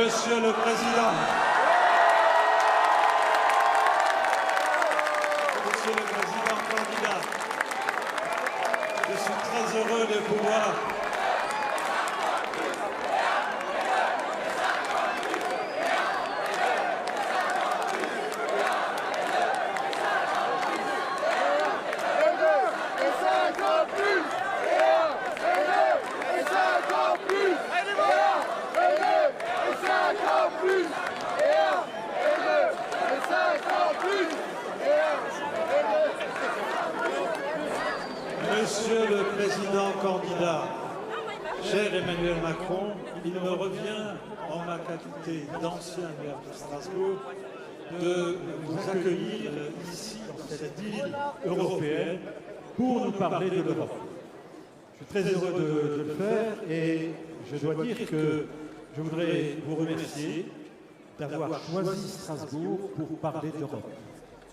Monsieur le Président, candidat, je suis très heureux de pouvoir Monsieur le Président candidat, cher Emmanuel Macron, il me revient, en ma qualité d'ancien maire de Strasbourg, de vous accueillir ici, dans cette ville européenne, pour nous parler de l'Europe. Je suis très heureux de le faire et je dois dire que je voudrais vous remercier d'avoir choisi Strasbourg pour parler d'Europe.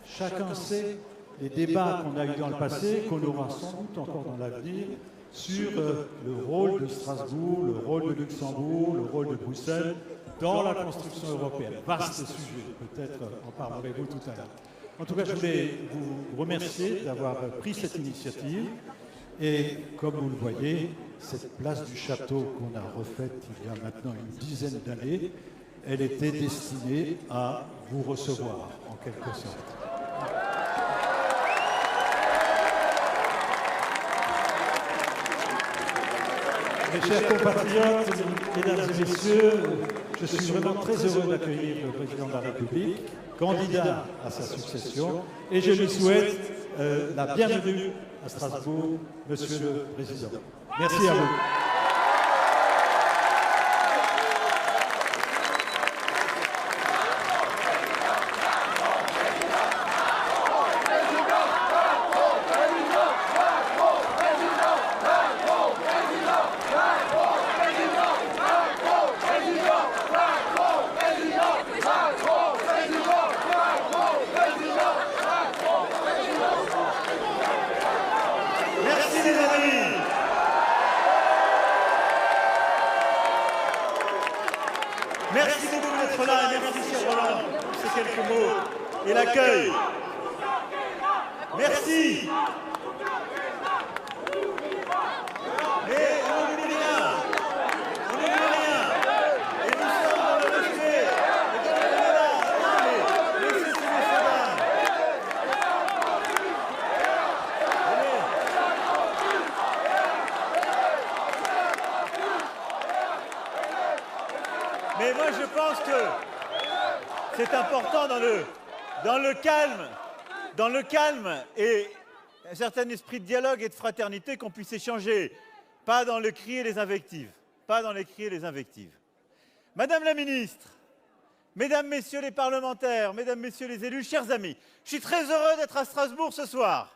Chacun sait les débats qu'on a eus dans le passé, qu'on aura sans doute encore dans l'avenir, sur le rôle de Strasbourg, le rôle de Luxembourg, le rôle de Bruxelles dans la construction européenne. Vaste sujet, peut-être en parlerez-vous tout à l'heure. En tout cas, je voulais vous remercier d'avoir pris cette initiative et, comme vous le voyez, cette place du château qu'on a refaite il y a maintenant une dizaine d'années, elle était destinée à vous recevoir, en quelque sorte. Mes chers compatriotes, mesdames et messieurs, je suis vraiment très heureux d'accueillir le président de la République, candidat à sa succession, et je lui souhaite la bienvenue à Strasbourg, Monsieur le Président. Merci à vous. Merci beaucoup d'être là et merci, cher Roland, pour ces quelques mots et l'accueil. Merci. Mais on n'oublie rien. On n'oublie rien. Et nous sommes dans le respect. Et dans le débat. Laissez ces messieurs-dames. Mais moi, je pense que c'est important dans le calme et un certain esprit de dialogue et de fraternité qu'on puisse échanger, pas dans le cri et les invectives. Pas dans les cris et les invectives. Madame la ministre, mesdames, messieurs les parlementaires, mesdames, messieurs les élus, chers amis, je suis très heureux d'être à Strasbourg ce soir.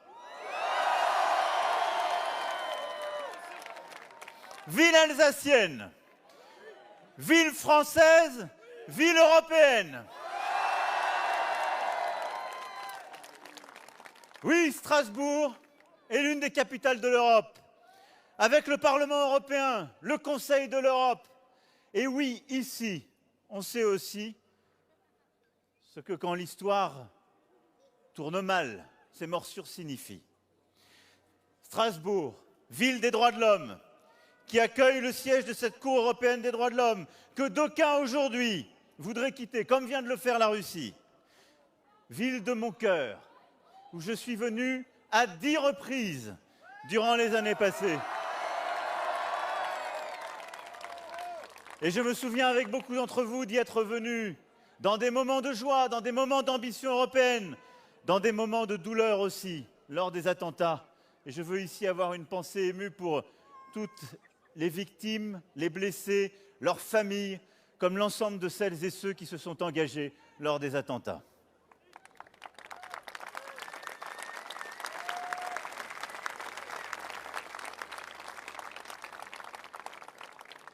Ville alsacienne, ville française, ville européenne. Oui, Strasbourg est l'une des capitales de l'Europe, avec le Parlement européen, le Conseil de l'Europe. Et oui, ici, on sait aussi ce que quand l'histoire tourne mal, ces morsures signifient. Strasbourg, ville des droits de l'homme, qui accueille le siège de cette Cour européenne des droits de l'homme, que d'aucuns aujourd'hui voudraient quitter, comme vient de le faire la Russie. Ville de mon cœur, où je suis venu à 10 reprises durant les années passées. Et je me souviens avec beaucoup d'entre vous d'y être venu dans des moments de joie, dans des moments d'ambition européenne, dans des moments de douleur aussi, lors des attentats. Et je veux ici avoir une pensée émue pour toutes les victimes, les blessés, leurs familles, comme l'ensemble de celles et ceux qui se sont engagés lors des attentats.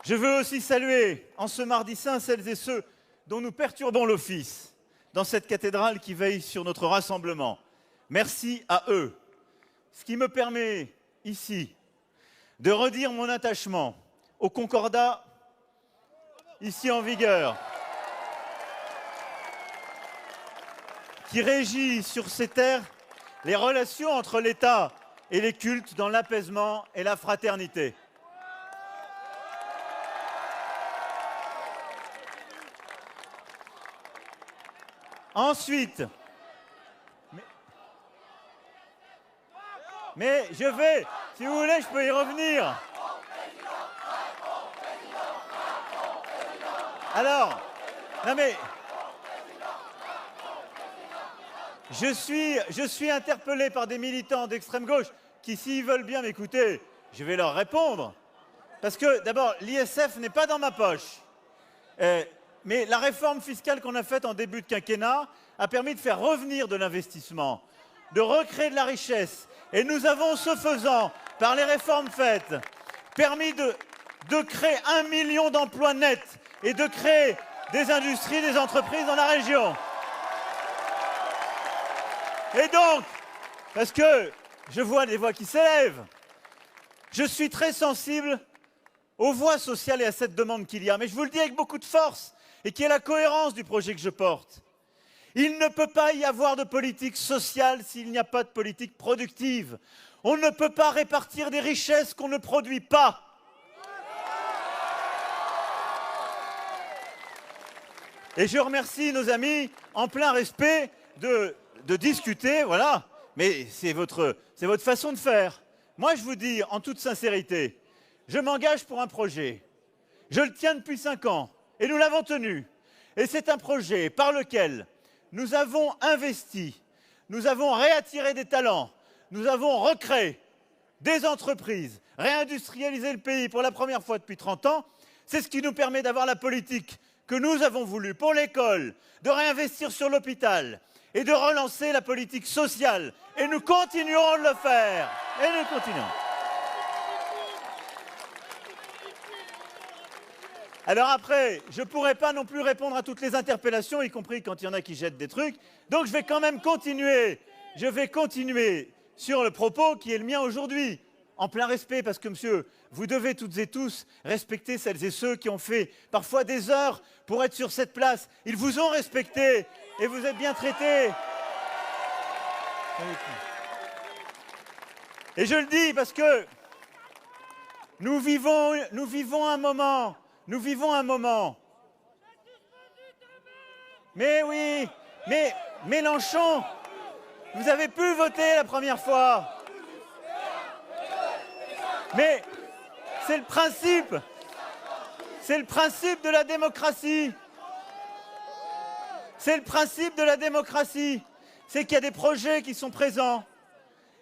Je veux aussi saluer, en ce mardi saint, celles et ceux dont nous perturbons l'office dans cette cathédrale qui veille sur notre rassemblement. Merci à eux. Ce qui me permet, ici, de redire mon attachement au concordat ici en vigueur. qui régit sur ces terres les relations entre l'État et les cultes dans l'apaisement et la fraternité. Ensuite, mais je vais, si vous voulez, je peux y revenir. Alors, non mais, je suis interpellé par des militants d'extrême gauche qui, s'ils veulent bien m'écouter, je vais leur répondre. Parce que, d'abord, l'ISF n'est pas dans ma poche. Mais la réforme fiscale qu'on a faite en début de quinquennat a permis de faire revenir de l'investissement, de recréer de la richesse. Et nous avons, ce faisant, par les réformes faites, permis de créer 1 million d'emplois nets et de créer des industries, des entreprises dans la région. Et donc, parce que je vois des voix qui s'élèvent, je suis très sensible aux voix sociales et à cette demande qu'il y a. Mais je vous le dis avec beaucoup de force et qui est la cohérence du projet que je porte. Il ne peut pas y avoir de politique sociale s'il n'y a pas de politique productive. On ne peut pas répartir des richesses qu'on ne produit pas. Et je remercie nos amis, en plein respect, de discuter, voilà. Mais c'est votre façon de faire. Moi, je vous dis, en toute sincérité, je m'engage pour un projet. Je le tiens depuis 5 ans, et nous l'avons tenu. Et c'est un projet par lequel nous avons investi, nous avons réattiré des talents, nous avons recréé des entreprises, réindustrialisé le pays pour la première fois depuis 30 ans. C'est ce qui nous permet d'avoir la politique que nous avons voulu pour l'école, de réinvestir sur l'hôpital et de relancer la politique sociale. Et nous continuerons de le faire. Et nous continuons. Alors après, je ne pourrai pas non plus répondre à toutes les interpellations, y compris quand il y en a qui jettent des trucs. Donc je vais quand même continuer. Je vais continuer sur le propos qui est le mien aujourd'hui. En plein respect, parce que, monsieur, vous devez toutes et tous respecter celles et ceux qui ont fait parfois des heures pour être sur cette place. Ils vous ont respecté et vous êtes bien traités. Et je le dis parce que nous vivons un moment. Nous vivons un moment. Mais oui, mais Mélenchon, vous avez pu voter la première fois. Mais c'est le principe de la démocratie. C'est le principe de la démocratie. C'est qu'il y a des projets qui sont présents.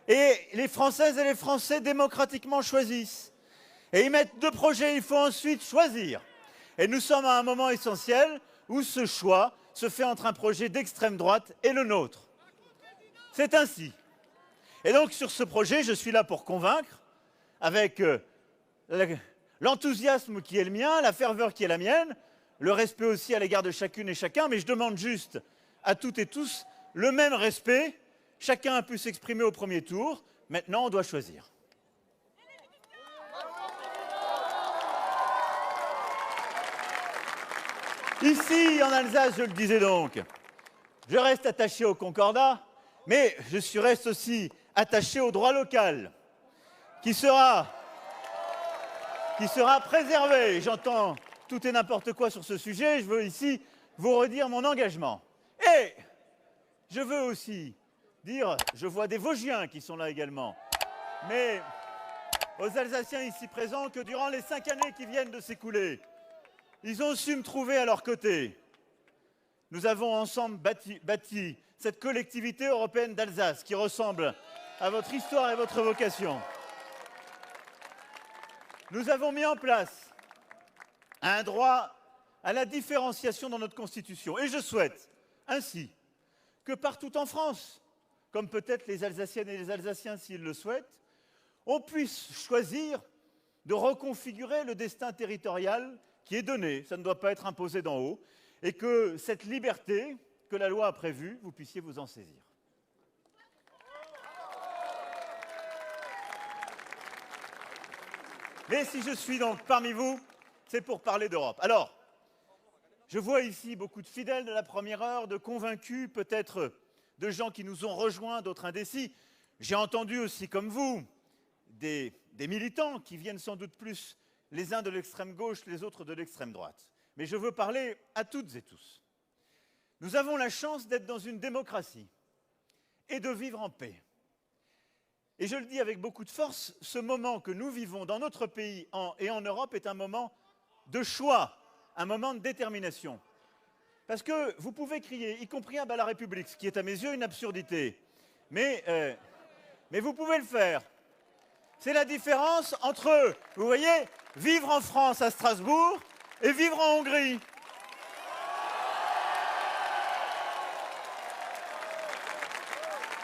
Et les Françaises et les Français démocratiquement choisissent. Et ils mettent 2 projets, il faut ensuite choisir. Et nous sommes à un moment essentiel où ce choix se fait entre un projet d'extrême droite et le nôtre. C'est ainsi. Et donc sur ce projet, je suis là pour convaincre, avec l'enthousiasme qui est le mien, la ferveur qui est la mienne, le respect aussi à l'égard de chacune et chacun, mais je demande juste à toutes et tous le même respect. Chacun a pu s'exprimer au premier tour, maintenant on doit choisir. Ici, en Alsace, je le disais donc, je reste attaché au Concordat, mais je reste aussi attaché au droit local, qui sera préservé. J'entends tout et n'importe quoi sur ce sujet, je veux ici vous redire mon engagement. Et je veux aussi dire, je vois des Vosgiens qui sont là également, mais aux Alsaciens ici présents, que durant les 5 années qui viennent de s'écouler, ils ont su me trouver à leur côté. Nous avons ensemble bâti cette collectivité européenne d'Alsace qui ressemble à votre histoire et votre vocation. Nous avons mis en place un droit à la différenciation dans notre Constitution. Et je souhaite ainsi que partout en France, comme peut-être les Alsaciennes et les Alsaciens s'ils le souhaitent, on puisse choisir de reconfigurer le destin territorial qui est donné, ça ne doit pas être imposé d'en haut, et que cette liberté que la loi a prévue, vous puissiez vous en saisir. Mais si je suis donc parmi vous, c'est pour parler d'Europe. Alors, je vois ici beaucoup de fidèles de la première heure, de convaincus, peut-être de gens qui nous ont rejoints, d'autres indécis. J'ai entendu aussi, comme vous, des militants qui viennent sans doute plus les uns de l'extrême gauche, les autres de l'extrême droite. Mais je veux parler à toutes et tous. Nous avons la chance d'être dans une démocratie et de vivre en paix. Et je le dis avec beaucoup de force, ce moment que nous vivons dans notre pays et en Europe est un moment de choix, un moment de détermination. Parce que vous pouvez crier, y compris à bas la République, ce qui est à mes yeux une absurdité. Mais vous pouvez le faire. C'est la différence entre, vous voyez, vivre en France à Strasbourg et vivre en Hongrie.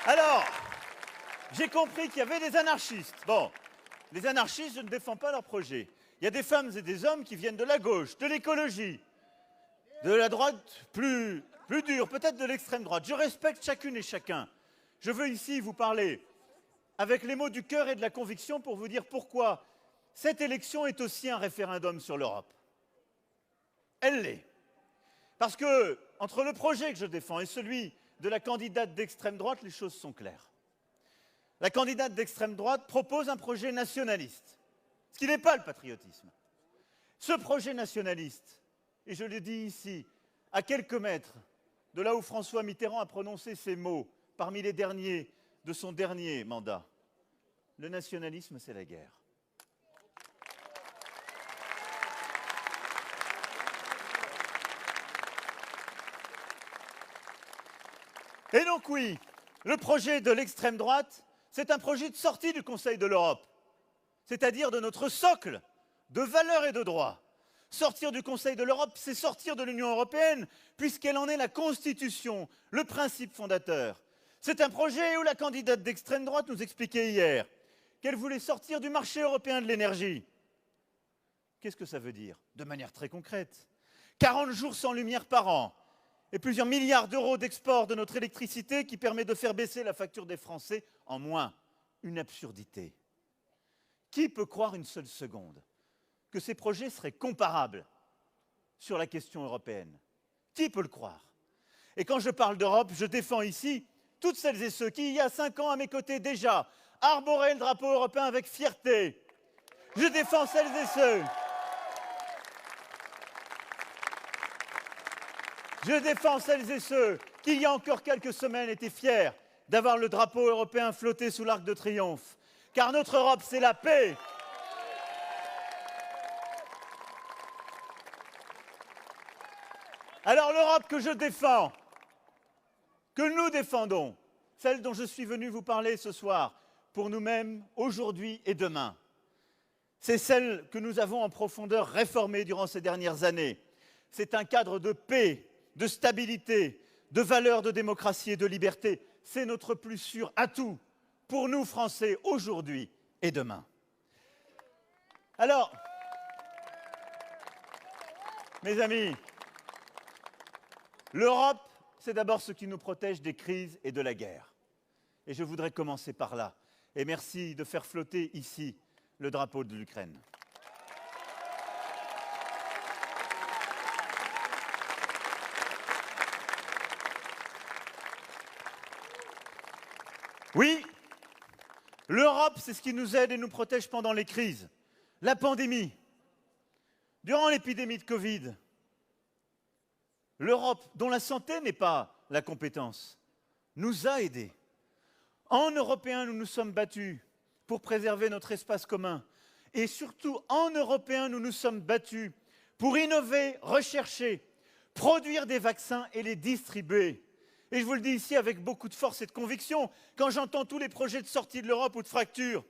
Alors, j'ai compris qu'il y avait des anarchistes. Bon, les anarchistes, je ne défends pas leur projet. Il y a des femmes et des hommes qui viennent de la gauche, de l'écologie, de la droite plus dure, peut-être de l'extrême droite. Je respecte chacune et chacun. Je veux ici vous parler avec les mots du cœur et de la conviction pour vous dire pourquoi cette élection est aussi un référendum sur l'Europe. Elle l'est. Parce que, entre le projet que je défends et celui de la candidate d'extrême droite, les choses sont claires. La candidate d'extrême droite propose un projet nationaliste, ce qui n'est pas le patriotisme. Ce projet nationaliste, et je le dis ici, à quelques mètres de là où François Mitterrand a prononcé ces mots, parmi les derniers de son dernier mandat, le nationalisme, c'est la guerre. Et donc oui, le projet de l'extrême droite, c'est un projet de sortie du Conseil de l'Europe, c'est-à-dire de notre socle de valeurs et de droits. Sortir du Conseil de l'Europe, c'est sortir de l'Union européenne, puisqu'elle en est la constitution, le principe fondateur. C'est un projet où la candidate d'extrême droite nous expliquait hier qu'elle voulait sortir du marché européen de l'énergie. Qu'est-ce que ça veut dire? De manière très concrète. 40 jours sans lumière par an et plusieurs milliards d'euros d'export de notre électricité qui permet de faire baisser la facture des Français en moins. Une absurdité. Qui peut croire une seule seconde que ces projets seraient comparables sur la question européenne? Qui peut le croire? Et quand je parle d'Europe, je défends ici toutes celles et ceux qui, il y a 5 ans, à mes côtés déjà, arboraient le drapeau européen avec fierté. Je défends celles et ceux. Je défends celles et ceux qui, il y a encore quelques semaines, étaient fiers d'avoir le drapeau européen flotter sous l'Arc de Triomphe. Car notre Europe, c'est la paix. Alors l'Europe que je défends, que nous défendons, celle dont je suis venu vous parler ce soir, pour nous-mêmes, aujourd'hui et demain, c'est celle que nous avons en profondeur réformée durant ces dernières années. C'est un cadre de paix, de stabilité, de valeurs de démocratie et de liberté. C'est notre plus sûr atout pour nous, Français, aujourd'hui et demain. Alors, mes amis, l'Europe, c'est d'abord ce qui nous protège des crises et de la guerre. Et je voudrais commencer par là. Et merci de faire flotter ici le drapeau de l'Ukraine. Oui, l'Europe, c'est ce qui nous aide et nous protège pendant les crises. La pandémie, durant l'épidémie de Covid, l'Europe, dont la santé n'est pas la compétence, nous a aidés. En Européens, nous nous sommes battus pour préserver notre espace commun. Et surtout, en Européens, nous nous sommes battus pour innover, rechercher, produire des vaccins et les distribuer. Et je vous le dis ici avec beaucoup de force et de conviction, quand j'entends tous les projets de sortie de l'Europe ou de fracture.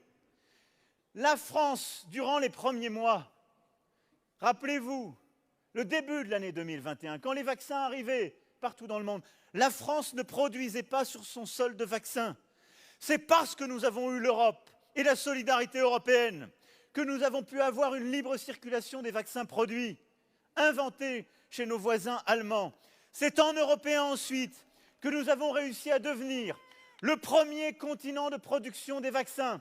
La France, durant les premiers mois, rappelez-vous, le début de l'année 2021, quand les vaccins arrivaient partout dans le monde, la France ne produisait pas sur son sol de vaccins. C'est parce que nous avons eu l'Europe et la solidarité européenne que nous avons pu avoir une libre circulation des vaccins produits, inventés chez nos voisins allemands. C'est en Européens ensuite que nous avons réussi à devenir le premier continent de production des vaccins.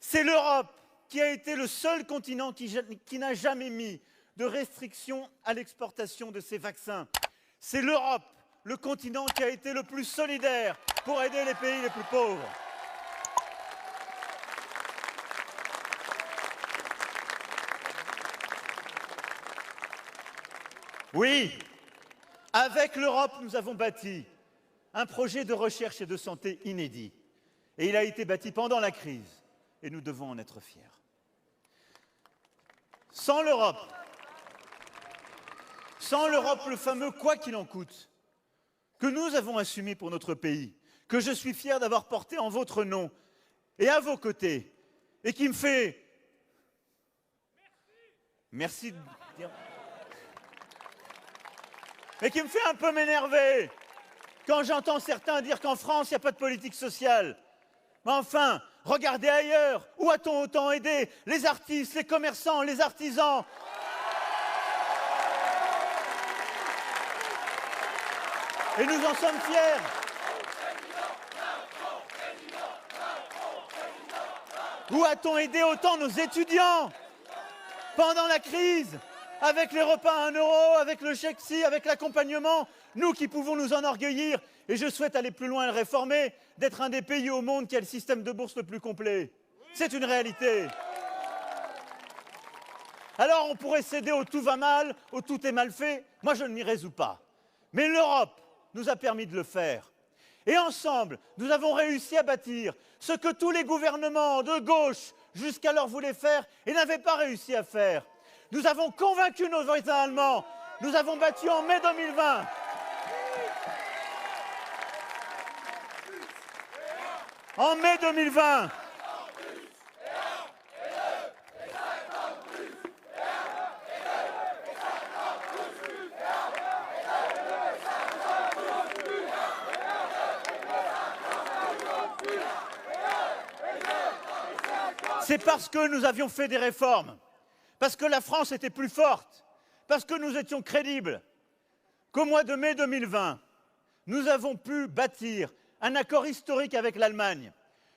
C'est l'Europe qui a été le seul continent qui n'a jamais mis de restrictions à l'exportation de ces vaccins. C'est l'Europe le continent qui a été le plus solidaire pour aider les pays les plus pauvres. Oui, avec l'Europe, nous avons bâti un projet de recherche et de santé inédit. Et il a été bâti pendant la crise. Et nous devons en être fiers. Sans l'Europe, le fameux « quoi qu'il en coûte », que nous avons assumé pour notre pays, que je suis fier d'avoir porté en votre nom et à vos côtés, et qui me fait... Merci de dire... Et qui me fait un peu m'énerver quand j'entends certains dire qu'en France, il n'y a pas de politique sociale. Mais enfin, regardez ailleurs. Où a-t-on autant aidé les artistes, les commerçants, les artisans? Et nous en sommes fiers. Où a-t-on aidé autant nos étudiants pendant la crise? Avec les repas à 1 euro, avec le chèque-ci, avec l'accompagnement, nous qui pouvons nous enorgueillir, et je souhaite aller plus loin et le réformer, d'être un des pays au monde qui a le système de bourse le plus complet. C'est une réalité. Alors on pourrait céder au tout va mal, au tout est mal fait. Moi je ne m'y résous pas. Mais l'Europe nous a permis de le faire. Et ensemble, nous avons réussi à bâtir ce que tous les gouvernements de gauche jusqu'alors voulaient faire et n'avaient pas réussi à faire. Nous avons convaincu nos voisins allemands. Nous avons bâti en mai 2020. En mai 2020. C'est parce que nous avions fait des réformes. Parce que la France était plus forte, parce que nous étions crédibles, qu'au mois de mai 2020, nous avons pu bâtir un accord historique avec l'Allemagne,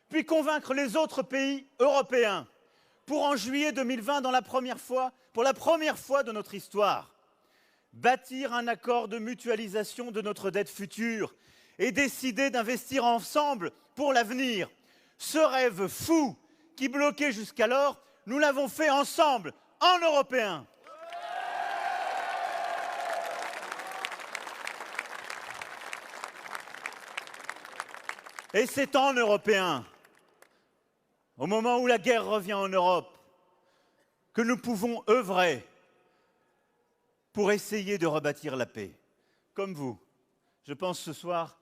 puis convaincre les autres pays européens pour en juillet 2020, pour la première fois de notre histoire, bâtir un accord de mutualisation de notre dette future et décider d'investir ensemble pour l'avenir. Ce rêve fou qui bloquait jusqu'alors, nous l'avons fait ensemble, en Européens. Et c'est en Européens, au moment où la guerre revient en Europe, que nous pouvons œuvrer pour essayer de rebâtir la paix. Comme vous, je pense ce soir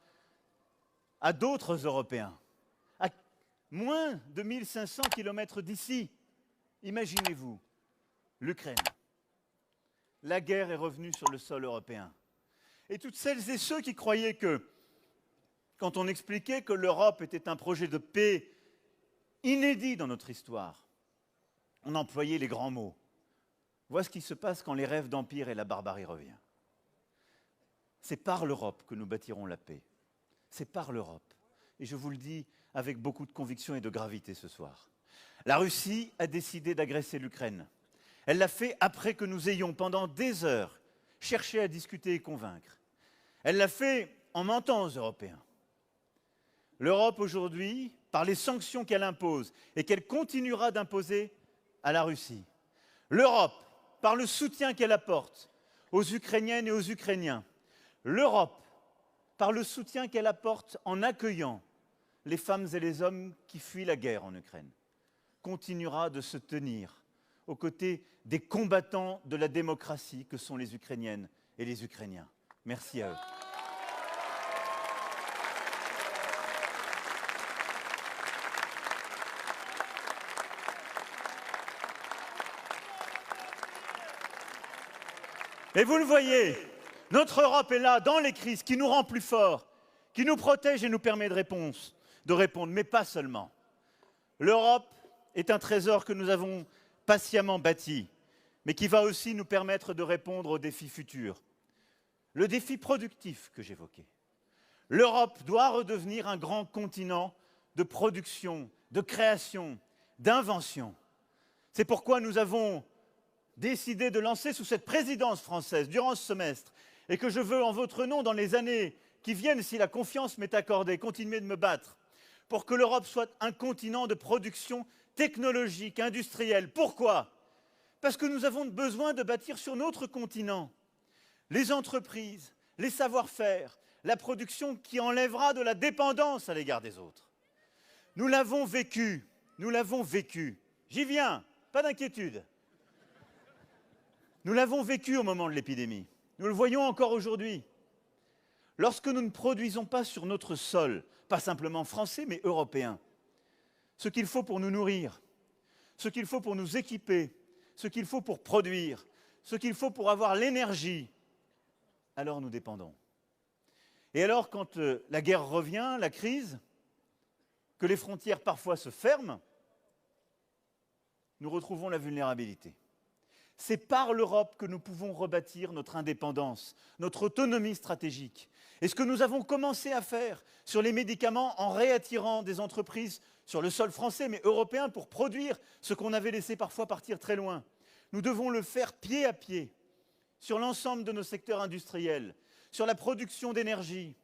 à d'autres Européens, à moins de 1500 kilomètres d'ici. Imaginez-vous, l'Ukraine. La guerre est revenue sur le sol européen. Et toutes celles et ceux qui croyaient que, quand on expliquait que l'Europe était un projet de paix inédit dans notre histoire, on employait les grands mots. Voilà ce qui se passe quand les rêves d'empire et la barbarie reviennent. C'est par l'Europe que nous bâtirons la paix. C'est par l'Europe. Et je vous le dis avec beaucoup de conviction et de gravité ce soir. La Russie a décidé d'agresser l'Ukraine. Elle l'a fait après que nous ayons, pendant des heures, cherché à discuter et convaincre. Elle l'a fait en mentant aux Européens. L'Europe aujourd'hui, par les sanctions qu'elle impose et qu'elle continuera d'imposer à la Russie. L'Europe, par le soutien qu'elle apporte aux Ukrainiennes et aux Ukrainiens. L'Europe, par le soutien qu'elle apporte en accueillant les femmes et les hommes qui fuient la guerre en Ukraine, continuera de se tenir aux côtés des combattants de la démocratie que sont les Ukrainiennes et les Ukrainiens. Merci à eux. Et vous le voyez, notre Europe est là, dans les crises, qui nous rend plus forts, qui nous protège et nous permet de répondre, mais pas seulement. L'Europe est un trésor que nous avons patiemment bâti, mais qui va aussi nous permettre de répondre aux défis futurs. Le défi productif que j'évoquais. L'Europe doit redevenir un grand continent de production, de création, d'invention. C'est pourquoi nous avons décidé de lancer sous cette présidence française, durant ce semestre, et que je veux, en votre nom, dans les années qui viennent, si la confiance m'est accordée, continuer de me battre pour que l'Europe soit un continent de production technologique, industrielle. Pourquoi? Parce que nous avons besoin de bâtir sur notre continent les entreprises, les savoir-faire, la production qui enlèvera de la dépendance à l'égard des autres. Nous l'avons vécu, J'y viens, pas d'inquiétude. Nous l'avons vécu au moment de l'épidémie. Nous le voyons encore aujourd'hui. Lorsque nous ne produisons pas sur notre sol, pas simplement français, mais européen, ce qu'il faut pour nous nourrir, ce qu'il faut pour nous équiper, ce qu'il faut pour produire, ce qu'il faut pour avoir l'énergie, alors nous dépendons. Et alors, quand la guerre revient, la crise, que les frontières parfois se ferment, nous retrouvons la vulnérabilité. C'est par l'Europe que nous pouvons rebâtir notre indépendance, notre autonomie stratégique. Et ce que nous avons commencé à faire sur les médicaments en réattirant des entreprises sur le sol français, mais européen, pour produire ce qu'on avait laissé parfois partir très loin. Nous devons le faire pied à pied sur l'ensemble de nos secteurs industriels, sur la production d'énergie,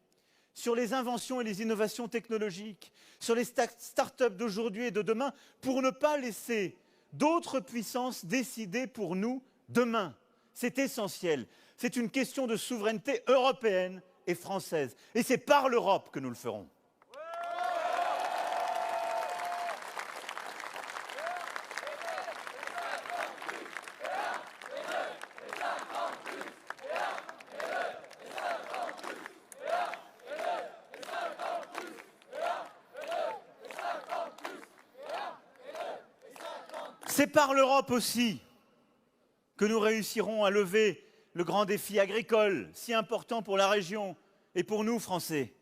sur les inventions et les innovations technologiques, sur les start-up d'aujourd'hui et de demain, pour ne pas laisser d'autres puissances décider pour nous demain. C'est essentiel. C'est une question de souveraineté européenne et française. Et c'est par l'Europe que nous le ferons. C'est par l'Europe aussi que nous réussirons à lever le grand défi agricole, si important pour la région et pour nous, Français.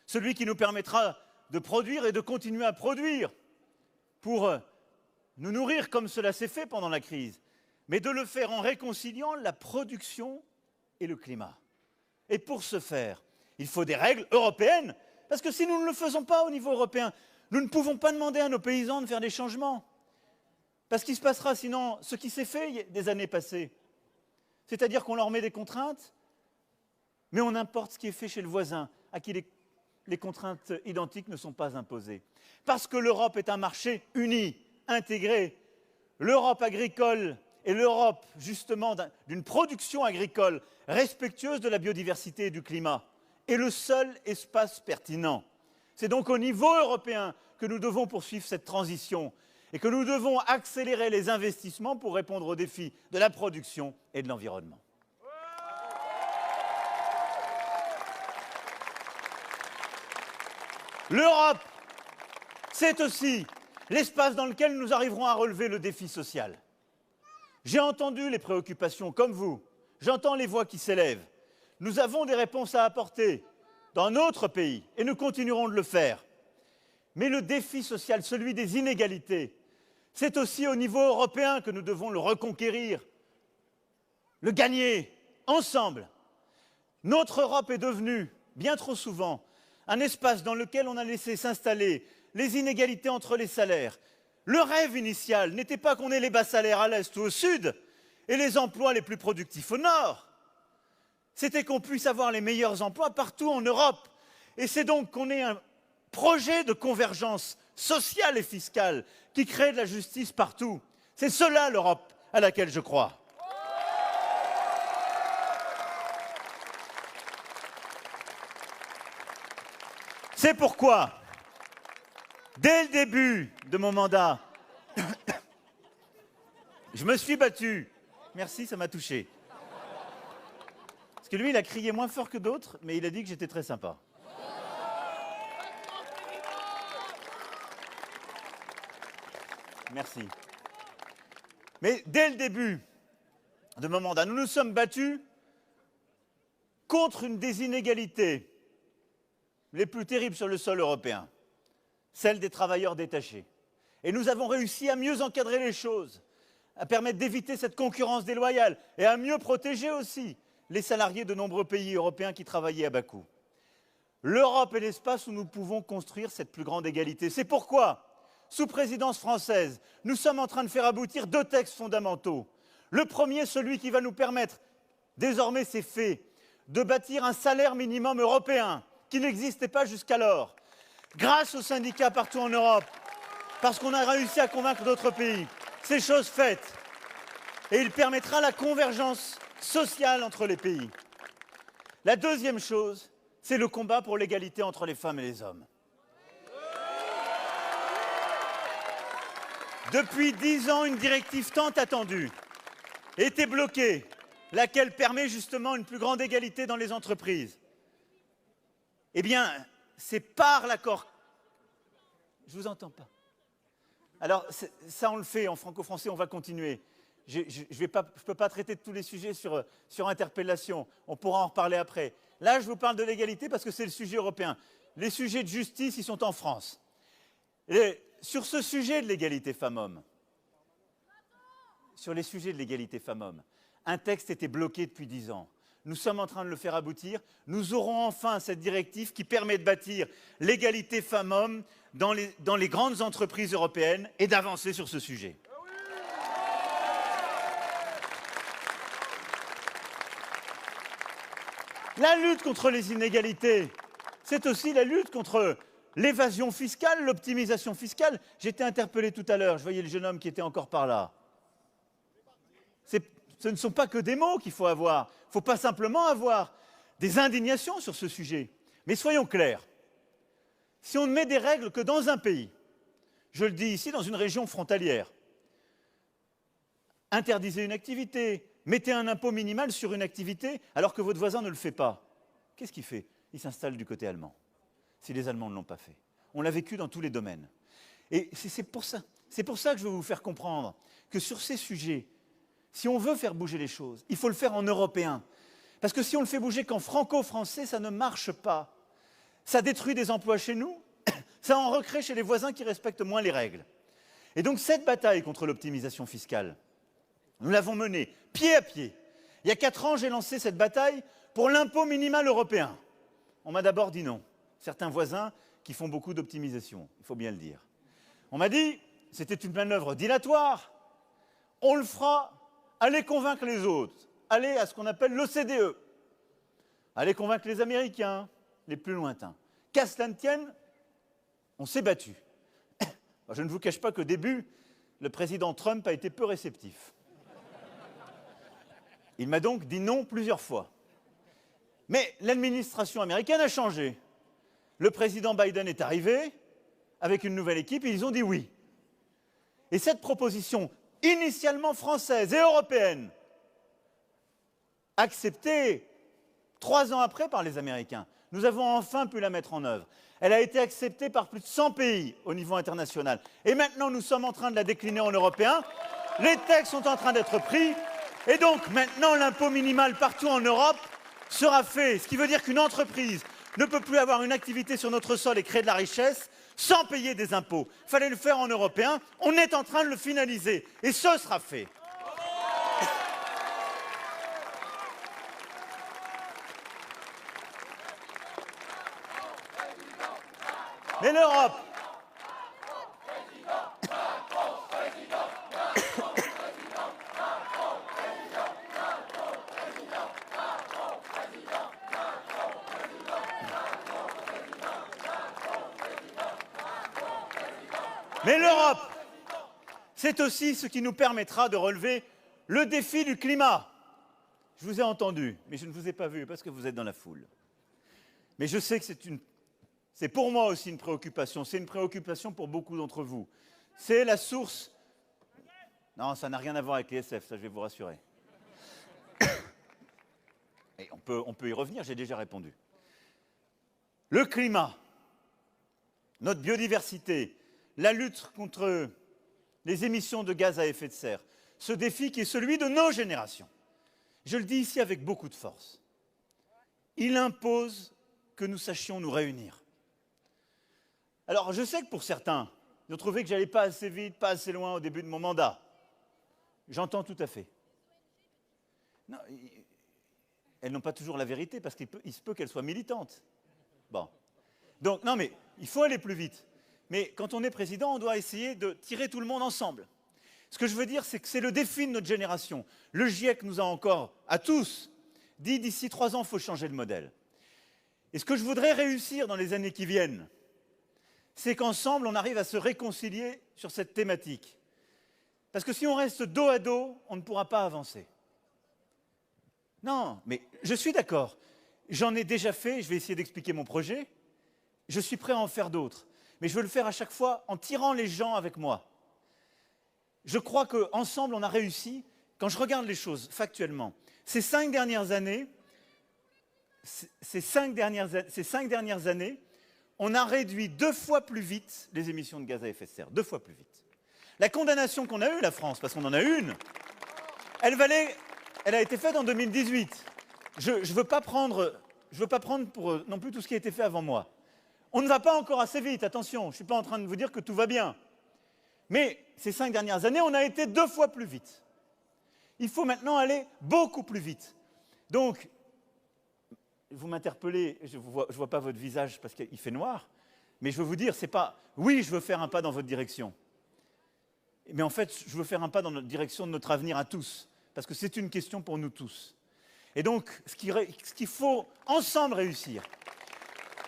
Celui qui nous permettra de produire et de continuer à produire pour nous nourrir comme cela s'est fait pendant la crise, mais de le faire en réconciliant la production et le climat. Et pour ce faire, il faut des règles européennes, parce que si nous ne le faisons pas au niveau européen, nous ne pouvons pas demander à nos paysans de faire des changements. Parce qu'il se passera sinon ce qui s'est fait des années passées. C'est-à-dire qu'on leur met des contraintes, mais on importe ce qui est fait chez le voisin, à qui les contraintes identiques ne sont pas imposées. Parce que l'Europe est un marché uni, intégré. L'Europe agricole et l'Europe, justement, d'une production agricole respectueuse de la biodiversité et du climat est le seul espace pertinent. C'est donc au niveau européen que nous devons poursuivre cette transition et que nous devons accélérer les investissements pour répondre aux défis de la production et de l'environnement. L'Europe, c'est aussi l'espace dans lequel nous arriverons à relever le défi social. J'ai entendu les préoccupations comme vous, j'entends les voix qui s'élèvent. Nous avons des réponses à apporter dans notre pays et nous continuerons de le faire. Mais le défi social, celui des inégalités, c'est aussi au niveau européen que nous devons le reconquérir, le gagner ensemble. Notre Europe est devenue, bien trop souvent, un espace dans lequel on a laissé s'installer les inégalités entre les salaires. Le rêve initial n'était pas qu'on ait les bas salaires à l'Est ou au Sud et les emplois les plus productifs au Nord. C'était qu'on puisse avoir les meilleurs emplois partout en Europe. Et c'est donc qu'on ait un projet de convergence sociale et fiscale qui crée de la justice partout. C'est cela l'Europe à laquelle je crois. C'est pourquoi, dès le début de mon mandat, je me suis battu. Merci, ça m'a touché. Parce que lui, il a crié moins fort que d'autres, mais il a dit que j'étais très sympa. Merci. Mais dès le début de mon mandat, nous nous sommes battus contre une des inégalités les plus terribles sur le sol européen, celle des travailleurs détachés. Et nous avons réussi à mieux encadrer les choses, à permettre d'éviter cette concurrence déloyale et à mieux protéger aussi les salariés de nombreux pays européens qui travaillaient à bas coût. L'Europe est l'espace où nous pouvons construire cette plus grande égalité. C'est pourquoi, sous présidence française, nous sommes en train de faire aboutir 2 textes fondamentaux. Le premier, celui qui va nous permettre, désormais c'est fait, de bâtir un salaire minimum européen qui n'existait pas jusqu'alors, grâce aux syndicats partout en Europe, parce qu'on a réussi à convaincre d'autres pays. C'est chose faite. Et il permettra la convergence sociale entre les pays. La deuxième chose, c'est le combat pour l'égalité entre les femmes et les hommes. Depuis 10 ans, une directive tant attendue était bloquée, laquelle permet justement une plus grande égalité dans les entreprises. Eh bien, c'est par l'accord. Je ne vous entends pas. Alors, ça, on le fait en franco-français, on va continuer. Je ne peux pas traiter de tous les sujets sur interpellation. On pourra en reparler après. Là, je vous parle de l'égalité parce que c'est le sujet européen. Les sujets de justice, ils sont en France. Et sur ce sujet de l'égalité femmes-hommes, sur les sujets de l'égalité femmes-hommes, un texte était bloqué depuis 10 ans. Nous sommes en train de le faire aboutir. Nous aurons enfin cette directive qui permet de bâtir l'égalité femmes-hommes dans les grandes entreprises européennes et d'avancer sur ce sujet. La lutte contre les inégalités, c'est aussi la lutte contre l'évasion fiscale, l'optimisation fiscale. J'ai été interpellé tout à l'heure, je voyais le jeune homme qui était encore par là. Ce ne sont pas que des mots qu'il faut avoir. Il ne faut pas simplement avoir des indignations sur ce sujet. Mais soyons clairs. Si on ne met des règles que dans un pays, je le dis ici, dans une région frontalière, interdisez une activité, mettez un impôt minimal sur une activité alors que votre voisin ne le fait pas. Qu'est-ce qu'il fait? Il s'installe du côté allemand, si les Allemands ne l'ont pas fait. On l'a vécu dans tous les domaines. Et c'est pour ça que je veux vous faire comprendre que sur ces sujets, si on veut faire bouger les choses, il faut le faire en européen. Parce que si on le fait bouger qu'en franco-français, ça ne marche pas. Ça détruit des emplois chez nous, ça en recrée chez les voisins qui respectent moins les règles. Et donc cette bataille contre l'optimisation fiscale, nous l'avons menée pied à pied. Il y a 4 ans, j'ai lancé cette bataille pour l'impôt minimal européen. On m'a d'abord dit non. Certains voisins qui font beaucoup d'optimisation, il faut bien le dire. On m'a dit, c'était une manœuvre dilatoire, on le fera, allez convaincre les autres, allez à ce qu'on appelle l'OCDE, allez convaincre les Américains, les plus lointains. Qu'à cela ne tienne, on s'est battu. Je ne vous cache pas qu'au début, le président Trump a été peu réceptif. Il m'a donc dit non plusieurs fois. Mais l'administration américaine a changé. Le président Biden est arrivé avec une nouvelle équipe et ils ont dit oui. Et cette proposition, initialement française et européenne, acceptée 3 ans après par les Américains, nous avons enfin pu la mettre en œuvre. Elle a été acceptée par plus de 100 pays au niveau international. Et maintenant, nous sommes en train de la décliner en européen. Les textes sont en train d'être pris. Et donc, maintenant, l'impôt minimal partout en Europe sera fait. Ce qui veut dire qu'une entreprise ne peut plus avoir une activité sur notre sol et créer de la richesse sans payer des impôts. Il fallait le faire en européen. On est en train de le finaliser. Et ce sera fait. Mais l'Europe, c'est aussi ce qui nous permettra de relever le défi du climat. Je vous ai entendu, mais je ne vous ai pas vu parce que vous êtes dans la foule. Mais je sais que c'est pour moi aussi une préoccupation. C'est une préoccupation pour beaucoup d'entre vous. C'est la source... Non, ça n'a rien à voir avec les SF, ça je vais vous rassurer. Et on peut y revenir, j'ai déjà répondu. Le climat, notre biodiversité, la lutte contre les émissions de gaz à effet de serre, ce défi qui est celui de nos générations. Je le dis ici avec beaucoup de force. Il impose que nous sachions nous réunir. Alors, je sais que pour certains, ils ont trouvé que j'allais pas assez vite, pas assez loin au début de mon mandat. J'entends tout à fait. Non, elles n'ont pas toujours la vérité parce qu'il se peut qu'elles soient militantes. Bon. Donc, non, mais il faut aller plus vite. Mais quand on est président, on doit essayer de tirer tout le monde ensemble. Ce que je veux dire, c'est que c'est le défi de notre génération. Le GIEC nous a encore, à tous, dit d'ici 3 ans, il faut changer le modèle. Et ce que je voudrais réussir dans les années qui viennent, c'est qu'ensemble, on arrive à se réconcilier sur cette thématique. Parce que si on reste dos à dos, on ne pourra pas avancer. Non, mais je suis d'accord. J'en ai déjà fait, je vais essayer d'expliquer mon projet. Je suis prêt à en faire d'autres. Mais je veux le faire à chaque fois en tirant les gens avec moi. Je crois qu'ensemble, on a réussi. Quand je regarde les choses factuellement, ces 5 dernières années, on a réduit 2 fois plus vite les émissions de gaz à effet de serre. 2 fois plus vite. La condamnation qu'on a eue, la France, parce qu'on en a une, elle a été faite en 2018. Je ne veux pas prendre pour non plus tout ce qui a été fait avant moi. On ne va pas encore assez vite, attention, je ne suis pas en train de vous dire que tout va bien. Mais ces 5 dernières années, on a été 2 fois plus vite. Il faut maintenant aller beaucoup plus vite. Donc, vous m'interpellez, je ne vois pas votre visage parce qu'il fait noir, mais je veux vous dire, c'est pas « oui, je veux faire un pas dans votre direction ». Mais en fait, je veux faire un pas dans la direction de notre avenir à tous, parce que c'est une question pour nous tous. Et donc, ce qu'il faut ensemble réussir,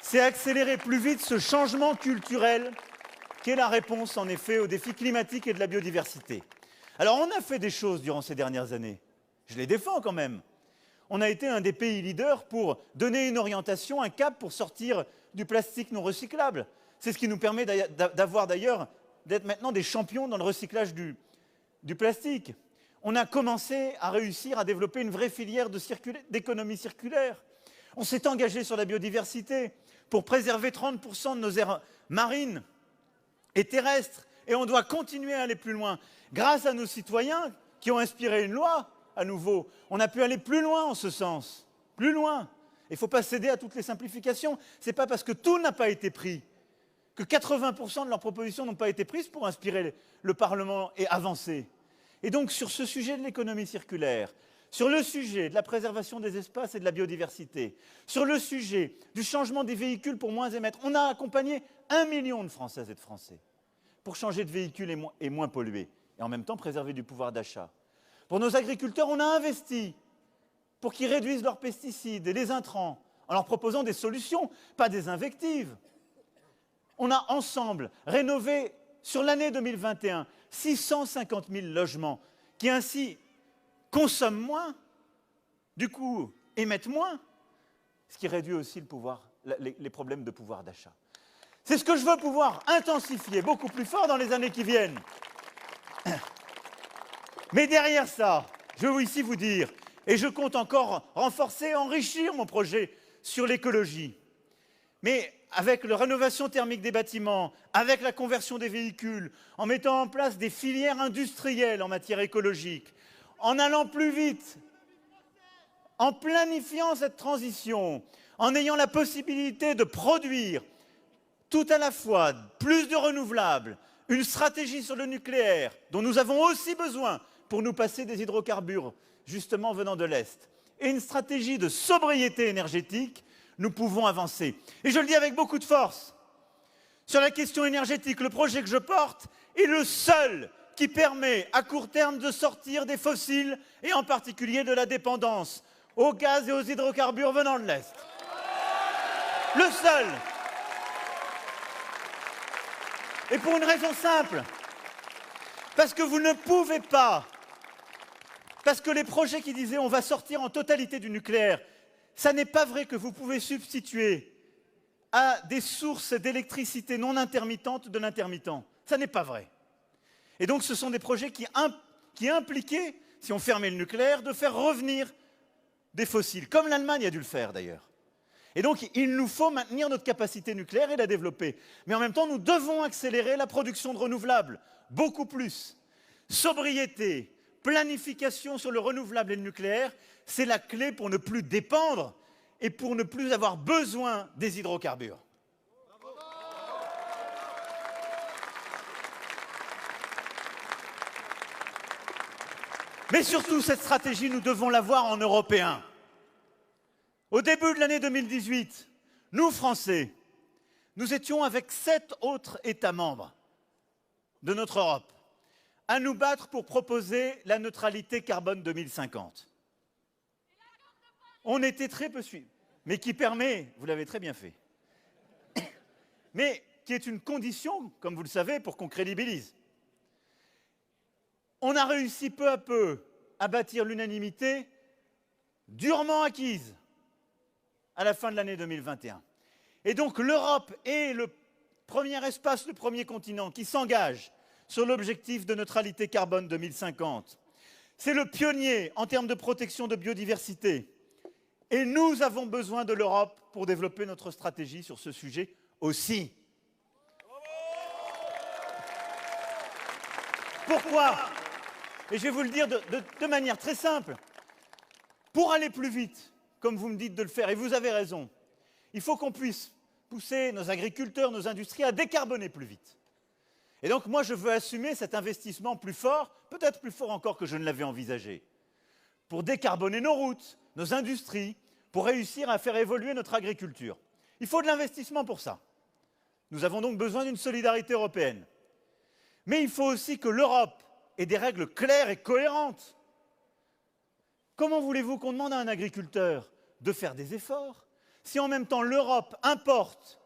c'est accélérer plus vite ce changement culturel qui est la réponse, en effet, aux défis climatiques et de la biodiversité. Alors, on a fait des choses durant ces dernières années. Je les défends quand même. On a été un des pays leaders pour donner une orientation, un cap pour sortir du plastique non recyclable. C'est ce qui nous permet d'être maintenant des champions dans le recyclage du plastique. On a commencé à réussir à développer une vraie filière d'économie circulaire. On s'est engagé sur la biodiversité pour préserver 30% de nos aires marines et terrestres. Et on doit continuer à aller plus loin. Grâce à nos citoyens qui ont inspiré une loi, à nouveau, on a pu aller plus loin en ce sens. Plus loin. Il ne faut pas céder à toutes les simplifications. Ce n'est pas parce que tout n'a pas été pris que 80% de leurs propositions n'ont pas été prises pour inspirer le Parlement et avancer. Et donc, sur ce sujet de l'économie circulaire, sur le sujet de la préservation des espaces et de la biodiversité, sur le sujet du changement des véhicules pour moins émettre, on a accompagné 1 million de Françaises et de Français pour changer de véhicule et moins polluer, et en même temps préserver du pouvoir d'achat. Pour nos agriculteurs, on a investi pour qu'ils réduisent leurs pesticides et les intrants, en leur proposant des solutions, pas des invectives. On a ensemble rénové, sur l'année 2021, 650 000 logements qui ainsi consomment moins, du coup émettent moins, ce qui réduit aussi les problèmes de pouvoir d'achat. C'est ce que je veux pouvoir intensifier beaucoup plus fort dans les années qui viennent. Mais derrière ça, je veux ici vous dire, et je compte encore renforcer, enrichir mon projet sur l'écologie. Mais avec la rénovation thermique des bâtiments, avec la conversion des véhicules, en mettant en place des filières industrielles en matière écologique, en allant plus vite, en planifiant cette transition, en ayant la possibilité de produire tout à la fois plus de renouvelables, une stratégie sur le nucléaire, dont nous avons aussi besoin pour nous passer des hydrocarbures, justement venant de l'Est, et une stratégie de sobriété énergétique, nous pouvons avancer. Et je le dis avec beaucoup de force. Sur la question énergétique, le projet que je porte est le seul qui permet à court terme de sortir des fossiles et en particulier de la dépendance au gaz et aux hydrocarbures venant de l'Est. Le seul. Et pour une raison simple, parce que vous ne pouvez pas, parce que les projets qui disaient on va sortir en totalité du nucléaire, ça n'est pas vrai que vous pouvez substituer à des sources d'électricité non intermittentes de l'intermittent. Ça n'est pas vrai. Et donc ce sont des projets qui impliquaient, si on fermait le nucléaire, de faire revenir des fossiles, comme l'Allemagne a dû le faire d'ailleurs. Et donc il nous faut maintenir notre capacité nucléaire et la développer. Mais en même temps, nous devons accélérer la production de renouvelables, beaucoup plus. Sobriété, planification sur le renouvelable et le nucléaire, c'est la clé pour ne plus dépendre et pour ne plus avoir besoin des hydrocarbures. Mais surtout, cette stratégie, nous devons l'avoir en Européens. Au début de l'année 2018, nous, Français, nous étions avec 7 autres États membres de notre Europe à nous battre pour proposer la neutralité carbone 2050. On était très peu suivis, mais qui permet, vous l'avez très bien fait, mais qui est une condition, comme vous le savez, pour qu'on crédibilise. On a réussi peu à peu à bâtir l'unanimité durement acquise à la fin de l'année 2021. Et donc l'Europe est le premier espace, le premier continent qui s'engage sur l'objectif de neutralité carbone 2050. C'est le pionnier en termes de protection de biodiversité. Et nous avons besoin de l'Europe pour développer notre stratégie sur ce sujet aussi. Pourquoi? Et je vais vous le dire de manière très simple. Pour aller plus vite, comme vous me dites de le faire, et vous avez raison, il faut qu'on puisse pousser nos agriculteurs, nos industries à décarboner plus vite. Et donc moi je veux assumer cet investissement plus fort, peut-être plus fort encore que je ne l'avais envisagé, pour décarboner nos routes, nos industries, pour réussir à faire évoluer notre agriculture. Il faut de l'investissement pour ça. Nous avons donc besoin d'une solidarité européenne. Mais il faut aussi que l'Europe ait des règles claires et cohérentes. Comment voulez-vous qu'on demande à un agriculteur de faire des efforts si en même temps l'Europe importe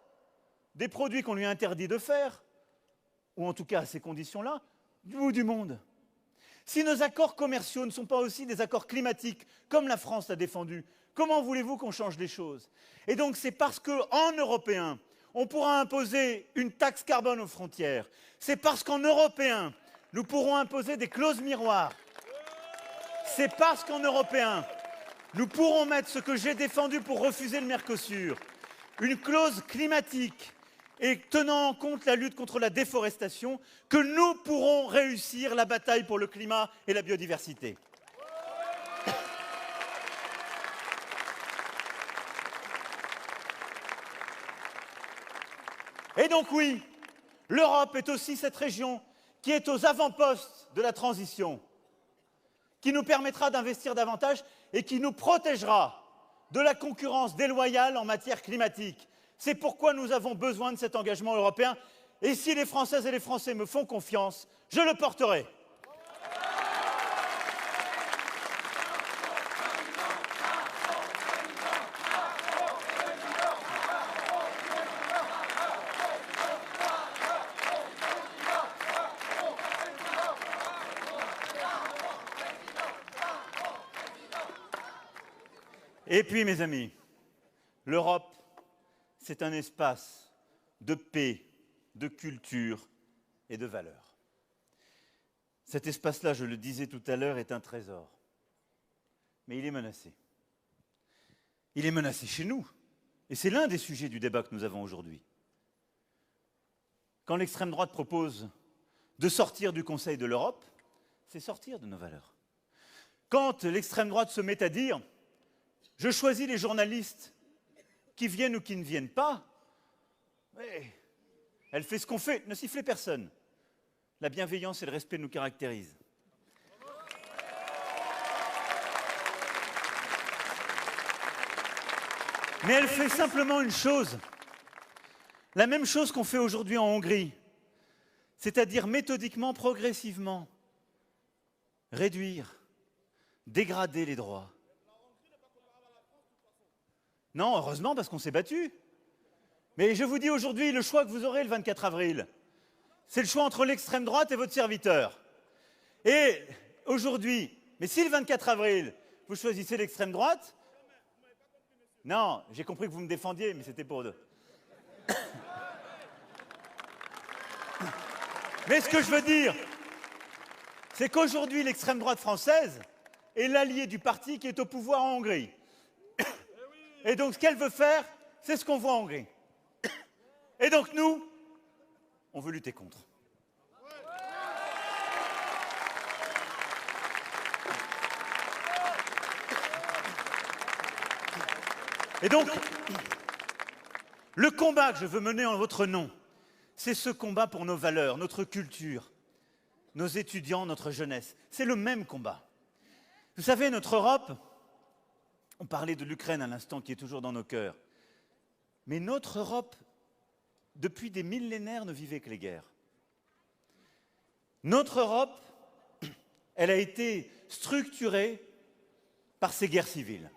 des produits qu'on lui interdit de faire, ou en tout cas à ces conditions-là, du bout du monde? Si nos accords commerciaux ne sont pas aussi des accords climatiques, comme la France l'a défendu, comment voulez-vous qu'on change les choses? Et donc c'est parce qu'en Européen, on pourra imposer une taxe carbone aux frontières. C'est parce qu'en Européen, nous pourrons imposer des clauses miroirs. C'est parce qu'en Européen, nous pourrons mettre ce que j'ai défendu pour refuser le Mercosur, une clause climatique et tenant en compte la lutte contre la déforestation, que nous pourrons réussir la bataille pour le climat et la biodiversité. Et donc oui, l'Europe est aussi cette région qui est aux avant-postes de la transition, qui nous permettra d'investir davantage et qui nous protégera de la concurrence déloyale en matière climatique. C'est pourquoi nous avons besoin de cet engagement européen. Et si les Françaises et les Français me font confiance, je le porterai. Et puis, mes amis, l'Europe, c'est un espace de paix, de culture et de valeurs. Cet espace-là, je le disais tout à l'heure, est un trésor. Mais il est menacé. Il est menacé chez nous. Et c'est l'un des sujets du débat que nous avons aujourd'hui. Quand l'extrême droite propose de sortir du Conseil de l'Europe, c'est sortir de nos valeurs. Quand l'extrême droite se met à dire « je choisis les journalistes qui viennent ou qui ne viennent pas », elle fait ce qu'on fait, ne sifflez personne. La bienveillance et le respect nous caractérisent. Mais elle fait simplement une chose, la même chose qu'on fait aujourd'hui en Hongrie, c'est-à-dire méthodiquement, progressivement, réduire, dégrader les droits. Non, heureusement, parce qu'on s'est battu. Mais je vous dis aujourd'hui, le choix que vous aurez le 24 avril, c'est le choix entre l'extrême droite et votre serviteur. Et aujourd'hui, mais si le 24 avril, vous choisissez l'extrême droite, non, j'ai compris que vous me défendiez, mais c'était pour deux. Mais ce que je veux dire, c'est qu'aujourd'hui, l'extrême droite française est l'allié du parti qui est au pouvoir en Hongrie. Et donc, ce qu'elle veut faire, c'est ce qu'on voit en Hongrie. Et donc, nous, on veut lutter contre. Et donc, le combat que je veux mener en votre nom, c'est ce combat pour nos valeurs, notre culture, nos étudiants, notre jeunesse. C'est le même combat. Vous savez, notre Europe, on parlait de l'Ukraine à l'instant, qui est toujours dans nos cœurs. Mais notre Europe, depuis des millénaires, ne vivait que les guerres. Notre Europe, elle a été structurée par ces guerres civiles.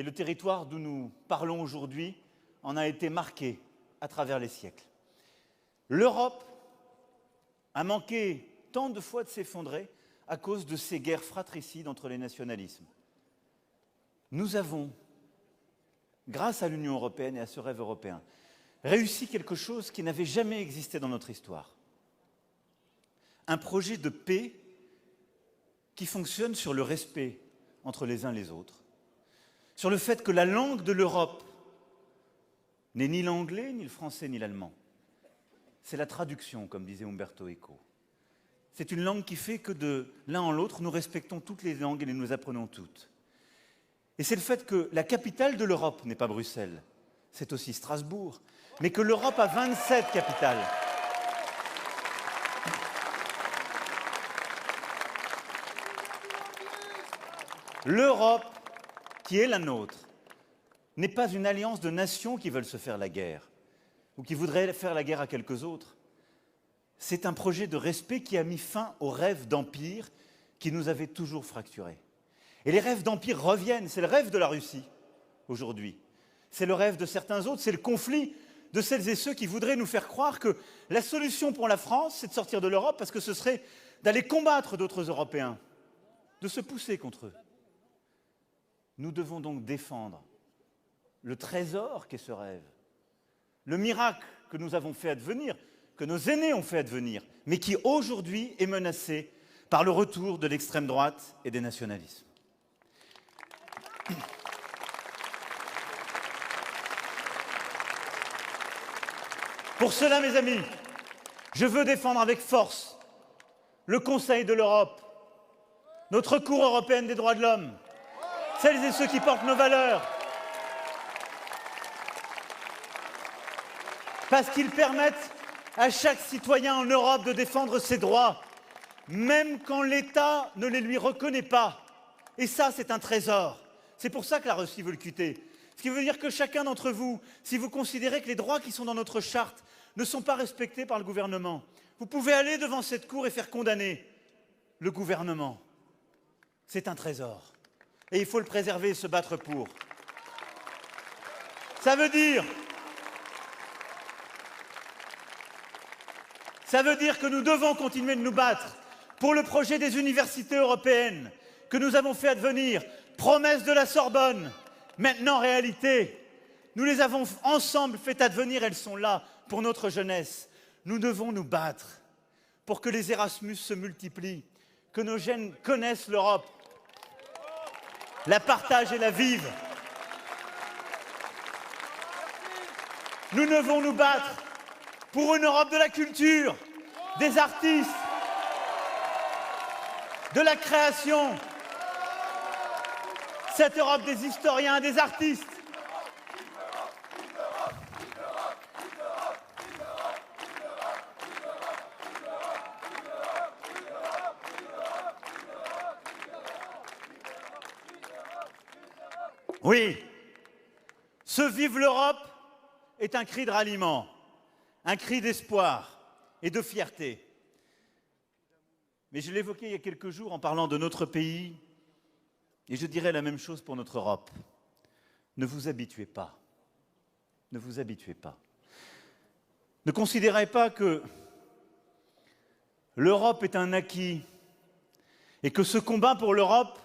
et le territoire d'où nous parlons aujourd'hui en a été marqué à travers les siècles. L'Europe a manqué tant de fois de s'effondrer à cause de ces guerres fratricides entre les nationalismes. Nous avons, grâce à l'Union européenne et à ce rêve européen, réussi quelque chose qui n'avait jamais existé dans notre histoire. Un projet de paix qui fonctionne sur le respect entre les uns et les autres, sur le fait que la langue de l'Europe n'est ni l'anglais, ni le français, ni l'allemand. C'est la traduction, comme disait Umberto Eco. C'est une langue qui fait que de l'un en l'autre, nous respectons toutes les langues et nous les apprenons toutes. Et c'est le fait que la capitale de l'Europe n'est pas Bruxelles, c'est aussi Strasbourg, mais que l'Europe a 27 capitales. L'Europe, qui est la nôtre, n'est pas une alliance de nations qui veulent se faire la guerre, ou qui voudraient faire la guerre à quelques autres. C'est un projet de respect qui a mis fin aux rêves d'empire qui nous avaient toujours fracturés. Et les rêves d'empire reviennent, c'est le rêve de la Russie, aujourd'hui. C'est le rêve de certains autres, c'est le conflit de celles et ceux qui voudraient nous faire croire que la solution pour la France, c'est de sortir de l'Europe, parce que ce serait d'aller combattre d'autres Européens, de se pousser contre eux. Nous devons donc défendre le trésor qu'est ce rêve, le miracle que nous avons fait advenir, que nos aînés ont fait advenir, mais qui aujourd'hui est menacé par le retour de l'extrême droite et des nationalismes. Pour cela, mes amis, je veux défendre avec force le Conseil de l'Europe, notre Cour européenne des droits de l'homme, celles et ceux qui portent nos valeurs, parce qu'ils permettent à chaque citoyen en Europe de défendre ses droits, même quand l'État ne les lui reconnaît pas. Et ça, c'est un trésor. C'est pour ça que la Russie veut le quitter. Ce qui veut dire que chacun d'entre vous, si vous considérez que les droits qui sont dans notre charte ne sont pas respectés par le gouvernement, vous pouvez aller devant cette cour et faire condamner le gouvernement. C'est un trésor. Et il faut le préserver et se battre pour. Ça veut dire que nous devons continuer de nous battre pour le projet des universités européennes que nous avons fait advenir, promesse de la Sorbonne, maintenant réalité. Nous les avons ensemble fait advenir, elles sont là pour notre jeunesse. Nous devons nous battre pour que les Erasmus se multiplient, que nos jeunes connaissent l'Europe, la partagent et la vivent. Nous devons nous battre pour une Europe de la culture, des artistes, de la création, cette Europe des historiens, des artistes. Oui, ce Vive l'Europe est un cri de ralliement, un cri d'espoir et de fierté. Mais je l'évoquais il y a quelques jours en parlant de notre pays, et je dirais la même chose pour notre Europe. Ne vous habituez pas. Ne vous habituez pas. Ne considérez pas que l'Europe est un acquis et que ce combat pour l'Europe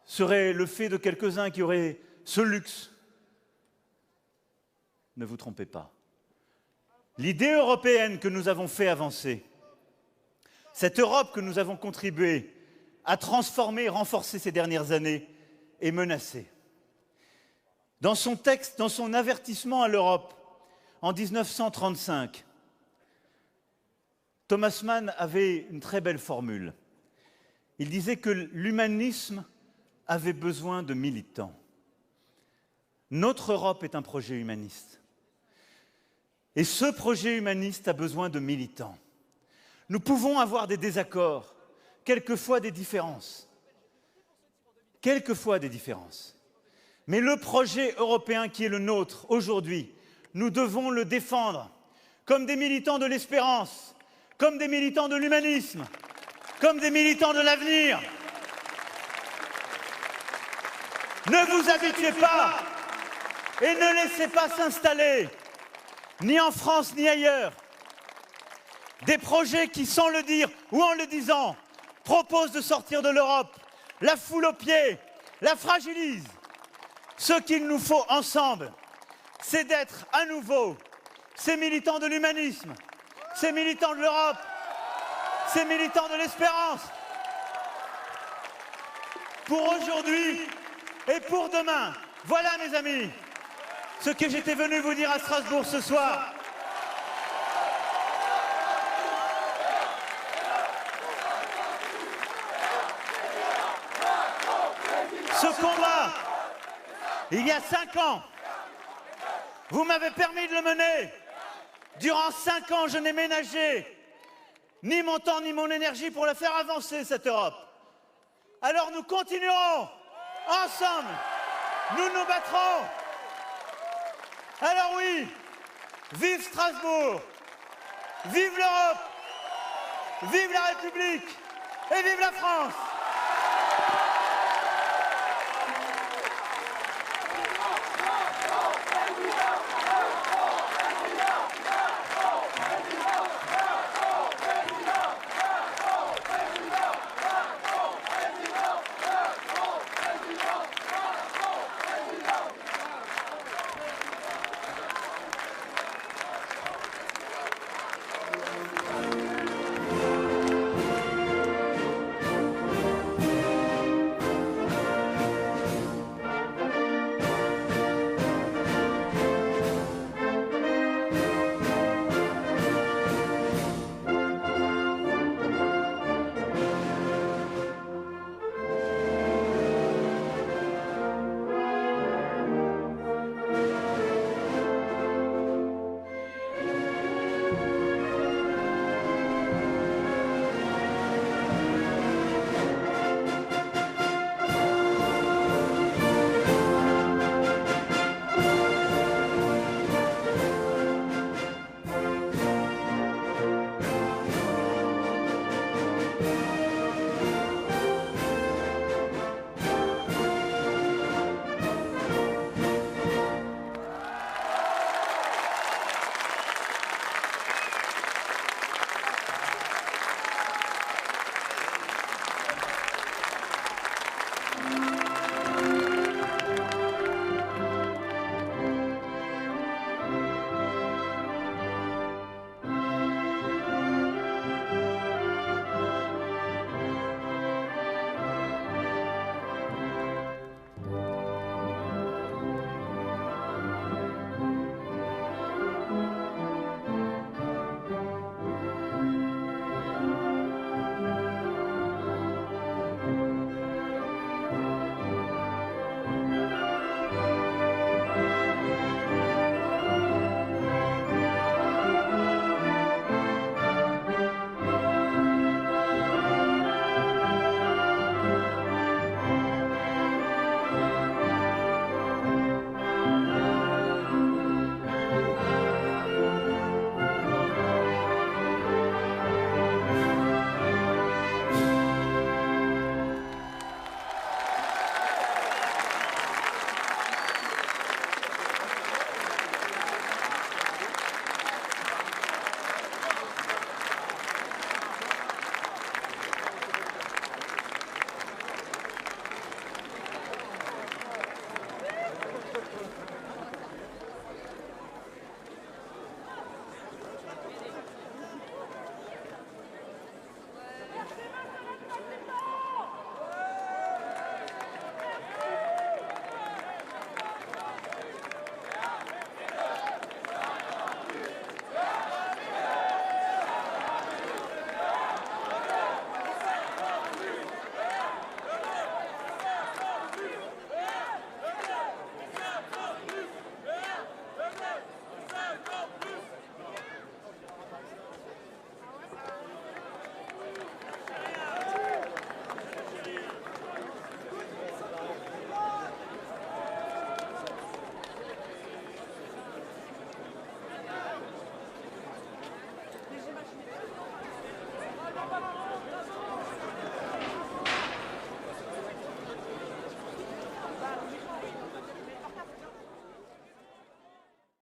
serait le fait de quelques-uns qui auraient ce luxe. Ne vous trompez pas. L'idée européenne que nous avons fait avancer, cette Europe que nous avons contribué à transformer et renforcer ces dernières années, est menacée. Dans son texte, dans son avertissement à l'Europe, en 1935, Thomas Mann avait une très belle formule. Il disait que l'humanisme avait besoin de militants. Notre Europe est un projet humaniste. Et ce projet humaniste a besoin de militants. Nous pouvons avoir des désaccords, quelquefois des différences. Mais le projet européen qui est le nôtre aujourd'hui, nous devons le défendre comme des militants de l'espérance, comme des militants de l'humanisme, comme des militants de l'avenir. Ne vous habituez pas et ne laissez pas s'installer, ni en France ni ailleurs, des projets qui, sans le dire ou en le disant, proposent de sortir de l'Europe, la foule aux pieds, la fragilisent. Ce qu'il nous faut ensemble, c'est d'être à nouveau ces militants de l'humanisme, ces militants de l'Europe, ces militants de l'espérance. Pour aujourd'hui et pour demain. Voilà, mes amis, ce que j'étais venu vous dire à Strasbourg ce soir. Ce combat, il y a 5 ans, vous m'avez permis de le mener. Durant 5 ans, je n'ai ménagé ni mon temps ni mon énergie pour la faire avancer, cette Europe. Alors nous continuerons ensemble, nous nous battrons. Alors oui, vive Strasbourg, vive l'Europe, vive la République et vive la France.